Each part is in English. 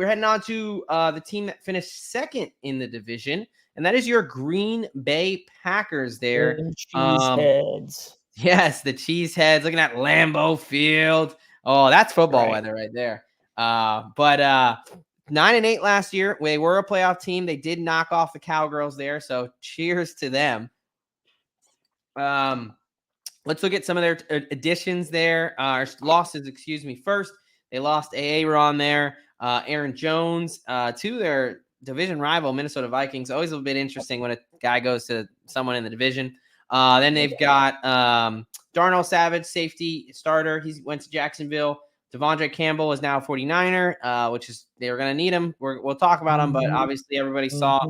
we're heading on to the team that finished second in the division, and that is your Green Bay Packers there. Cheeseheads. Yes, the Cheeseheads, looking at Lambeau Field. Oh, that's football weather right there. But 9-8 last year. They were a playoff team. They did knock off the Cowgirls there, so cheers to them. Let's look at some of their additions there. Losses, excuse me. First, they lost Aaron there. Aaron Jones to their division rival, Minnesota Vikings. Always a bit interesting when a guy goes to someone in the division. Then they've got Darnell Savage, safety starter. He went to Jacksonville. Devondre Campbell is now a 49er, which is they were going to need him. We'll talk about him, but obviously everybody saw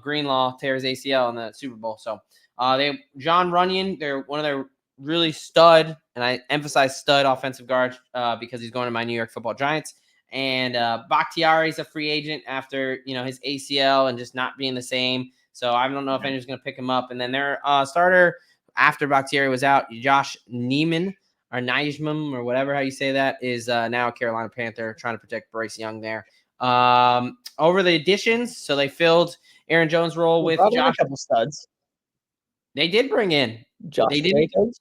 Greenlaw tear his ACL in the Super Bowl. So they John Runyon, they're one of their really stud, and I emphasize stud offensive guards because he's going to my New York Football Giants. And Bakhtiari's a free agent after his ACL and just not being the same. So I don't know if anyone's going to pick him up. And then their starter after Bakhtiari was out, Josh Neiman or Nijman or whatever how you say that, is now a Carolina Panther, trying to protect Bryce Young there. Over the additions, so they filled Aaron Jones' role with Josh. A couple studs. They did bring in Josh Jacobs.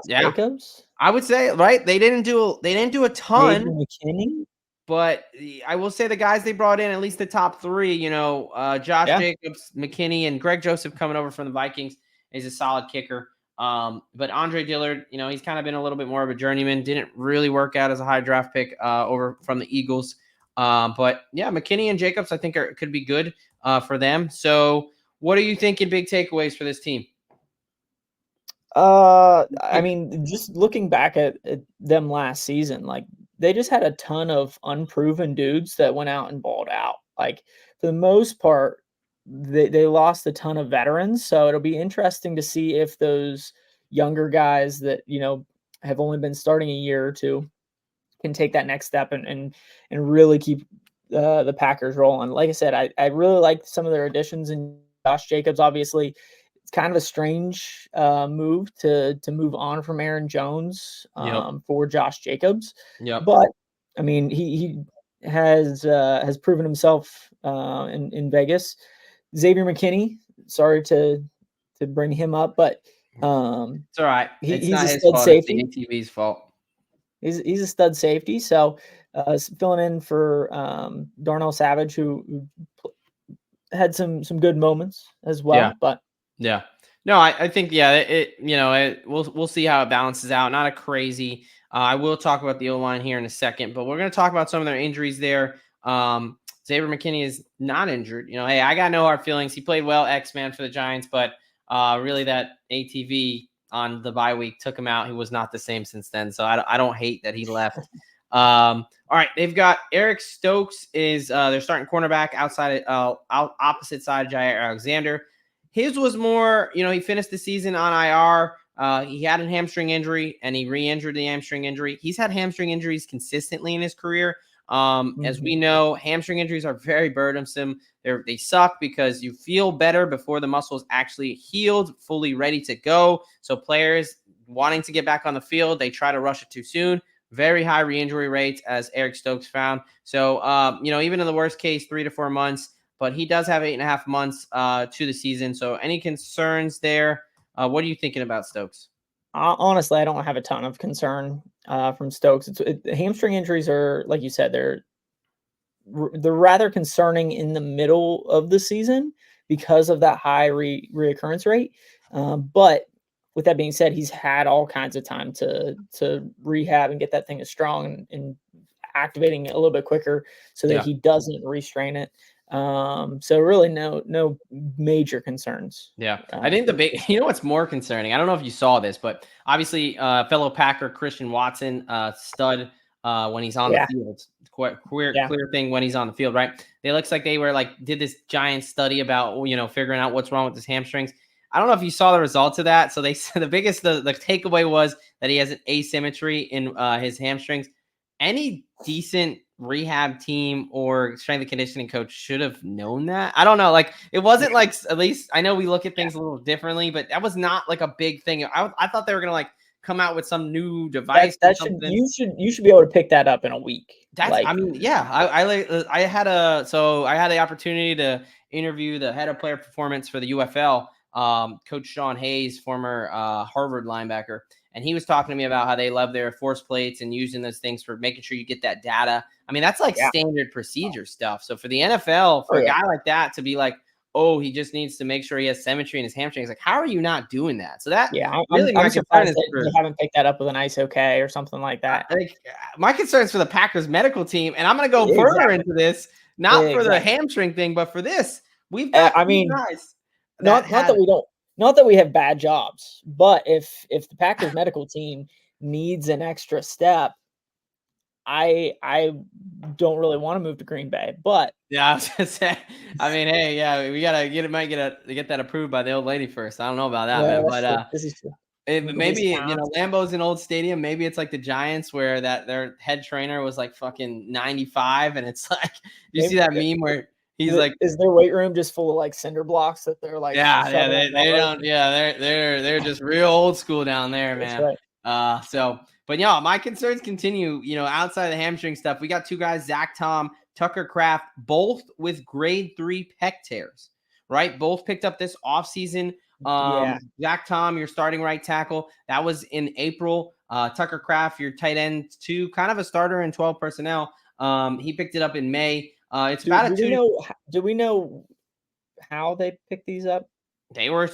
Jacobs. I would say, right? They didn't do a ton. McKinney. But I will say the guys they brought in, at least the top three, Josh Jacobs, McKinney, and Greg Joseph coming over from the Vikings is a solid kicker. But Andre Dillard, he's kind of been a little bit more of a journeyman. Didn't really work out as a high draft pick over from the Eagles. But yeah, McKinney and Jacobs, I think could be good for them. So what are you thinking big takeaways for this team? I mean, just looking back at them last season, like they just had a ton of unproven dudes that went out and balled out. Like for the most part, they lost a ton of veterans. So it'll be interesting to see if those younger guys that, have only been starting a year or two can take that next step and really keep the Packers rolling. Like I said, I really liked some of their additions, and Josh Jacobs, obviously, it's kind of a strange move to move on from Aaron Jones for Josh Jacobs. But I mean, he has proven himself in Vegas. Xavier McKinney, sorry to bring him up, but it's all right. He's not his fault. Safety. It's the ATV's fault. He's a stud safety. So filling in for Darnell Savage, who had some good moments as well. Yeah. But yeah, no, I think we'll see how it balances out. Not a crazy. I will talk about the O-line here in a second, but we're going to talk about some of their injuries there. Xavier McKinney is not injured. Hey, I got no hard feelings. He played well, X-Man for the Giants, but really that ATV on the bye week took him out. He was not the same since then, so I don't hate that he left. All right, they've got Eric Stokes is their starting cornerback opposite side of Jair Alexander. His was more, he finished the season on IR. He had a hamstring injury, and he re-injured the hamstring injury. He's had hamstring injuries consistently in his career. As we know, hamstring injuries are very burdensome. They suck because you feel better before the muscle is actually healed, fully ready to go. So players wanting to get back on the field, they try to rush it too soon. Very high re-injury rates, as Eric Stokes found. So, even in the worst case, 3 to 4 months, but he does have 8.5 months to the season. So any concerns there? What are you thinking about Stokes? Honestly, I don't have a ton of concern from Stokes. Hamstring injuries are, like you said, they're rather concerning in the middle of the season because of that high reoccurrence rate. But with that being said, he's had all kinds of time to rehab and get that thing as strong and activating it a little bit quicker so that he doesn't restrain it. So really no major concerns. Yeah. I think what's more concerning, I don't know if you saw this, but obviously fellow Packer Christian Watson, stud when he's on the field. It's quite clear thing when he's on the field, right? It looks like they were did this giant study about, figuring out what's wrong with his hamstrings. I don't know if you saw the results of that. So they said the takeaway was that he has an asymmetry in his hamstrings. Any decent rehab team or strength and conditioning coach should have known that. I don't know. It wasn't at least I know we look at things a little differently, but that was not a big thing. I thought they were going to come out with some new device or something. You should be able to pick that up in a week. I mean, yeah, I had the opportunity to interview the head of player performance for the UFL, Coach Sean Hayes, former Harvard linebacker, and he was talking to me about how they love their force plates and using those things for making sure you get that data. I mean, that's like standard procedure stuff. So for the NFL, for a guy like that to be like, oh, he just needs to make sure he has symmetry in his hamstrings. Like, how are you not doing that? So that I'm surprised that you haven't picked that up with an ISO-K or something like that. My concern is for the Packers medical team, and I'm going to go further into this, not for the hamstring thing, but for this. We've got guys. Not that we have bad jobs, but if the Packers medical team needs an extra step, I don't really want to move to Green Bay, but yeah, I was gonna say, I mean, hey, we gotta get that approved by the old lady first. I don't know about that, man, but this is true. Maybe Lambeau's an old stadium. Maybe it's like the Giants where their head trainer was like fucking 95, and it's like you see that meme where he's like, is their weight room just full of like cinder blocks that they're like they're just real old school down there, man. That's right. But yeah, my concerns continue, outside of the hamstring stuff. We got two guys, Zach Tom, Tucker Kraft, both with grade 3 pec tears, right? Both picked up this offseason. Zach Tom, your starting right tackle, that was in April. Tucker Kraft, your tight end 2, kind of a starter in 12 personnel. He picked it up in May. Do we know how they picked these up? They were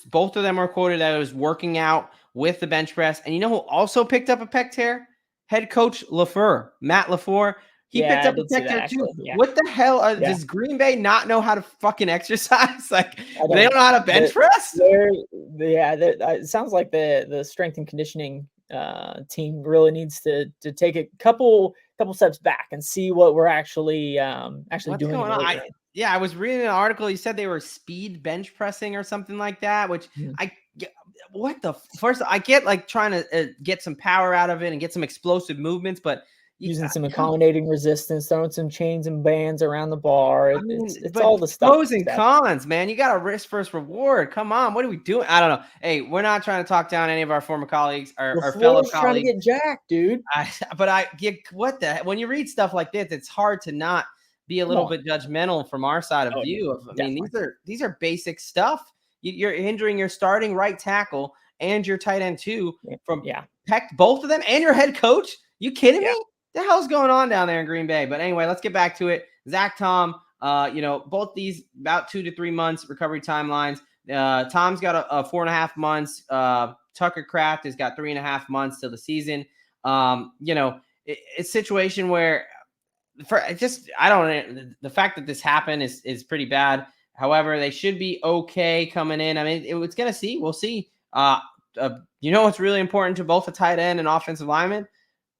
both of them were quoted that it was working out with the bench press. And you know who also picked up a pec tear? Head coach Matt LaFleur. He picked up a pec tear too. Yeah. What the hell? Does Green Bay not know how to fucking exercise? Like they don't know how to bench press? It sounds like the strength and conditioning team really needs to take a couple steps back and see what we're actually doing. I was reading an article. You said they were speed bench pressing or something like that, which I get like trying to get some power out of it and get some explosive movements, but using some accommodating resistance, throwing some chains and bands around the bar. It's all the stuff. Pros and cons, man. You got a risk first reward. Come on, what are we doing? I don't know. Hey, we're not trying to talk down any of our former colleagues, our fellow colleagues. Trying to get jacked, dude. When you read stuff like this, it's hard to not be a little bit judgmental from our side of view. These are basic stuff. You're hindering your starting right tackle and your tight end 2 from both of them and your head coach. You kidding me? The hell's going on down there in Green Bay? But anyway, let's get back to it. Zach Tom, both these about 2 to 3 months recovery timelines. Tom's got a 4.5 months. Tucker Kraft has got 3.5 months till the season. It's a situation where the fact that this happened is pretty bad. However, they should be okay coming in. I mean, we'll see. What's really important to both a tight end and offensive lineman?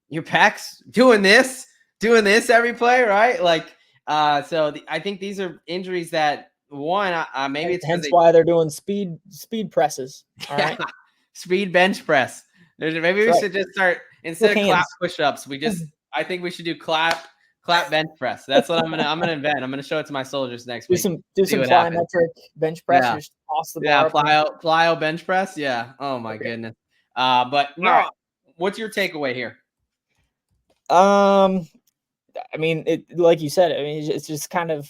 Your pecs doing this every play, right? Like, I think these are injuries that maybe it's hence why they're doing speed presses. All right, speed bench press. Maybe we should just start instead of clap push-ups. I think we should do clap bench press. That's what I'm gonna invent. I'm gonna show it to my soldiers next week. Do some plyometric bench press. Yeah, toss the bar plyo bench press. Yeah. Oh my goodness. What's your takeaway here? I mean, like you said, it's just kind of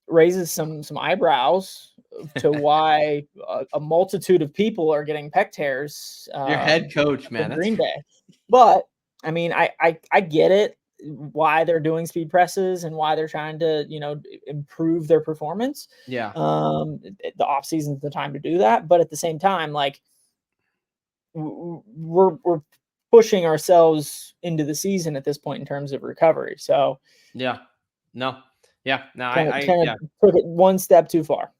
raises some eyebrows to why a multitude of people are getting pec tears. Your head coach, man, Green Bay. But I mean, I get it why they're doing speed presses and why they're trying to improve their performance. Yeah. The off season is the time to do that, but at the same time, like we're pushing ourselves into the season at this point in terms of recovery. So I took it one step too far.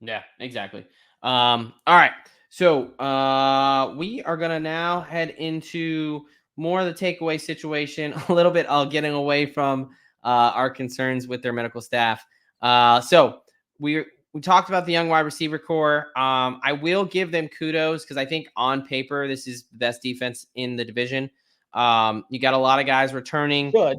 Yeah, exactly. All right. So we are going to now head into more of the takeaway situation, a little bit getting away from our concerns with their medical staff. So we talked about the young wide receiver core. I will give them kudos because I think on paper, this is the best defense in the division. You got a lot of guys returning. Good.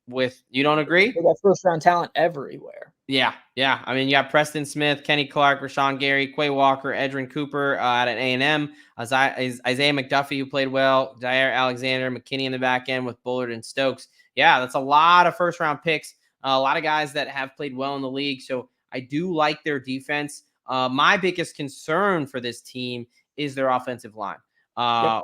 You don't agree? They got first round talent everywhere. Yeah. I mean, you got Preston Smith, Kenny Clark, Rashawn Gary, Quay Walker, Edrin Cooper out at A&M, Isaiah McDuffie, who played well, Jair Alexander, McKinney in the back end with Bullard and Stokes. Yeah, that's a lot of first-round picks, a lot of guys that have played well in the league. So I do like their defense. My biggest concern for this team is their offensive line.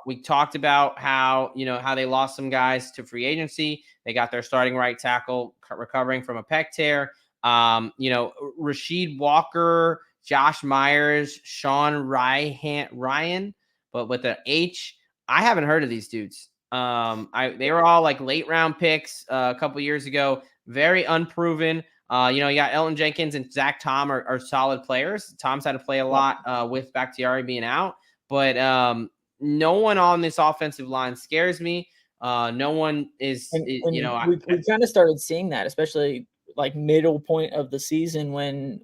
We talked about how they lost some guys to free agency. They got their starting right tackle recovering from a pec tear. Rasheed Walker, Josh Myers, Sean Ryan, but with an H. I haven't heard of these dudes. They were all like late round picks a couple years ago. Very unproven. You got Elton Jenkins and Zach Tom are solid players. Tom's had to play a lot with Bakhtiari being out, but no one on this offensive line scares me. No one is, we kind of started seeing that, especially like middle point of the season when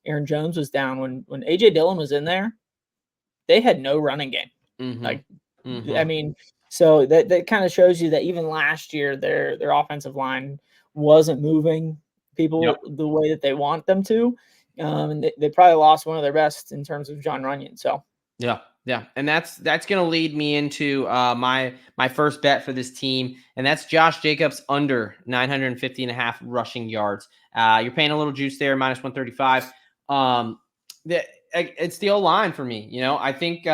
Aaron Jones was down, when AJ Dillon was in there, they had no running game. I mean, so that kind of shows you that even last year their offensive line wasn't moving people the way that they want them to. And they probably lost one of their best in terms of John Runyon. So yeah. And that's going to lead me into my first bet for this team. And that's Josh Jacobs under 950.5 rushing yards. You're paying a little juice there, minus 135. It's the O-line for me. I think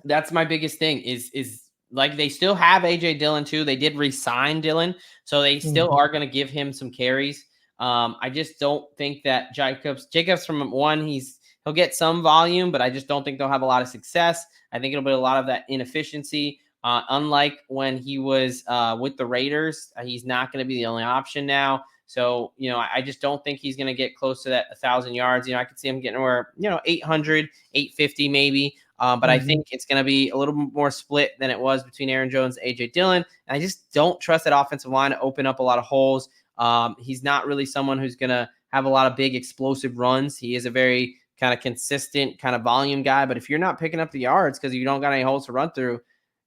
that's my biggest thing is like they still have AJ Dillon too. They did re-sign Dillon, so they still are going to give him some carries. I just don't think that Jacobs from one, he'll get some volume, but I just don't think they'll have a lot of success. I think it'll be a lot of that inefficiency. Unlike when he was with the Raiders, he's not going to be the only option now. So, I just don't think he's going to get close to that 1,000 yards. I could see him getting where, 800, 850 maybe. But I think it's going to be a little more split than it was between Aaron Jones and AJ Dillon. And I just don't trust that offensive line to open up a lot of holes. He's not really someone who's going to have a lot of big explosive runs. He is a very kind of consistent kind of volume guy. But if you're not picking up the yards because you don't got any holes to run through,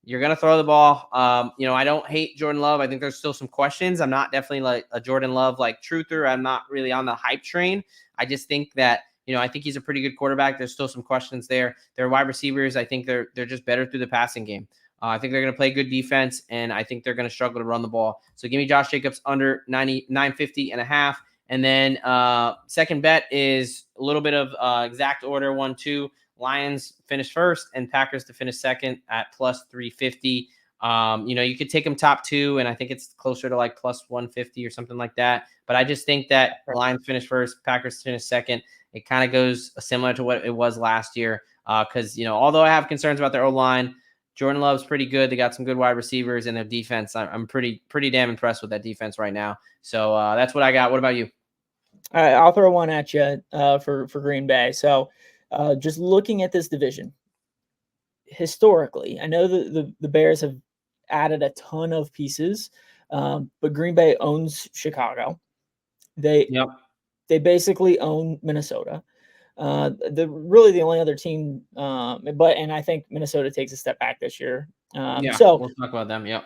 you're going to throw the ball. I don't hate Jordan Love. I think there's still some questions. I'm not definitely like a Jordan Love like truther. I'm not really on the hype train. I just think that, I think he's a pretty good quarterback. There's still some questions there. Their wide receivers, I think they're just better through the passing game. I think they're going to play good defense, and I think they're going to struggle to run the ball. So give me Josh Jacobs under 950.5. And then second bet is a little bit of exact order 1-2. Lions finish first and Packers to finish second at plus 350. You could take them top two, and I think it's closer to like plus 150 or something like that. But I just think that Lions finish first, Packers finish second. It kind of goes similar to what it was last year. Because, although I have concerns about their O-line, Jordan Love's pretty good. They got some good wide receivers, and their defense, I'm pretty damn impressed with that defense right now. So that's what I got. What about you? All right, I'll throw one at you for Green Bay. So just looking at this division, historically, I know the Bears have added a ton of pieces, but Green Bay owns Chicago. They basically own Minnesota. Really the only other team, and I think Minnesota takes a step back this year. So we'll talk about them. Yep.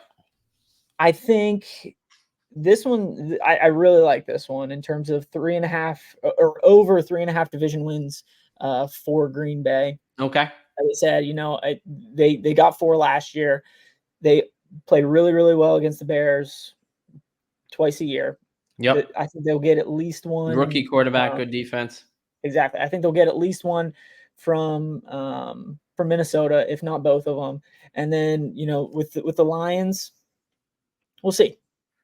I think this one, I really like this one in terms of 3.5 or over 3.5 division wins for Green Bay. Okay. As I said, they got 4 last year. They played really, really well against the Bears twice a year. Yep. I think they'll get at least one. Rookie quarterback, good defense. Exactly. I think they'll get at least one from Minnesota, if not both of them. And then, with the Lions, we'll see.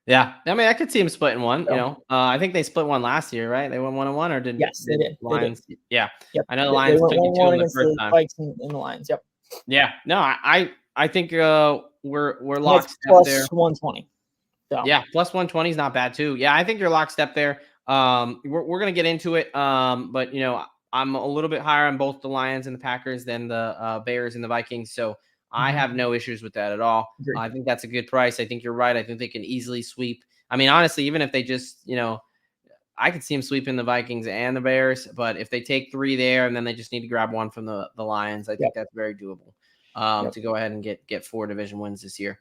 Yeah. I mean, I could see them splitting one, I think they split one last year, right? They won 1-1 or didn't? Yes, they did. Lions. They did. Yeah. Yep. I know the Lions took you to the first time. Vikes and the Lions. Yep. Yeah. No, I think we're lockstep there. Plus 120. So. Yeah. Plus 120 is not bad too. Yeah. I think you're lockstep there. We're going to get into it. But I'm a little bit higher on both the Lions and the Packers than the Bears and the Vikings. So I have no issues with that at all. I think that's a good price. I think you're right. I think they can easily sweep. I mean, honestly, even if they just, I could see them sweeping the Vikings and the Bears, but if they take 3 there and then they just need to grab one from the Lions, I think that's very doable to go ahead and get 4 division wins this year.